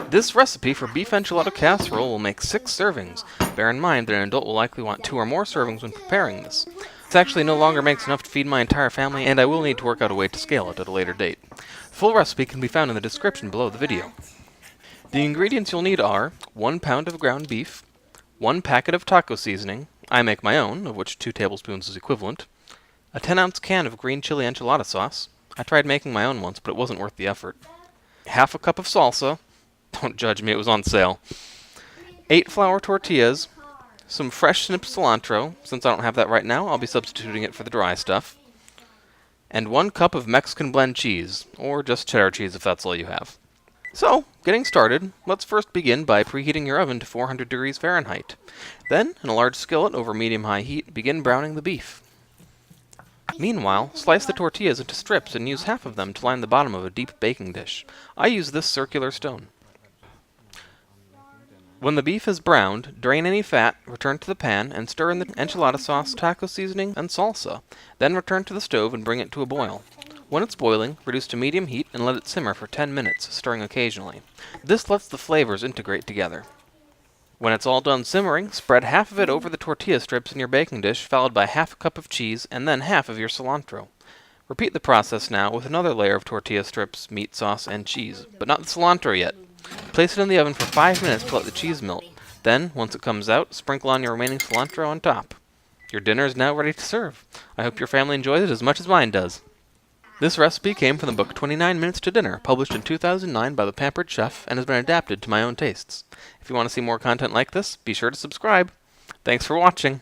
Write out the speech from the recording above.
This recipe for beef enchilada casserole will make 6 servings. Bear in mind that an adult will likely want 2 or more servings when preparing this. This actually no longer makes enough to feed my entire family, and I will need to work out a way to scale it at a later date. The full recipe can be found in the description below the video. The ingredients you'll need are 1 pound of ground beef, 1 packet of taco seasoning, I make my own, of which 2 tablespoons is equivalent, a 10-ounce can of green chili enchilada sauce. I tried making my own once, but it wasn't worth the effort. Half a cup of salsa. Don't judge me, it was on sale. 8 flour tortillas, some fresh snipped cilantro. Since I don't have that right now, I'll be substituting it for the dry stuff. And 1 cup of Mexican blend cheese, or just cheddar cheese if that's all you have. So, getting started, let's first begin by preheating your oven to 400 degrees Fahrenheit. Then, in a large skillet over medium-high heat, begin browning the beef. Meanwhile, slice the tortillas into strips and use half of them to line the bottom of a deep baking dish. I use this circular stone. When the beef is browned, drain any fat, return to the pan, and stir in the enchilada sauce, taco seasoning, and salsa. Then return to the stove and bring it to a boil. When it's boiling, reduce to medium heat and let it simmer for 10 minutes, stirring occasionally. This lets the flavors integrate together. When it's all done simmering, spread half of it over the tortilla strips in your baking dish, followed by half a cup of cheese, and then half of your cilantro. Repeat the process now with another layer of tortilla strips, meat sauce, and cheese, but not the cilantro yet. Place it in the oven for 5 minutes to let the cheese melt. Then, once it comes out, sprinkle on your remaining cilantro on top. Your dinner is now ready to serve. I hope your family enjoys it as much as mine does. This recipe came from the book 29 Minutes to Dinner, published in 2009 by the Pampered Chef, and has been adapted to my own tastes. If you want to see more content like this, be sure to subscribe. Thanks for watching.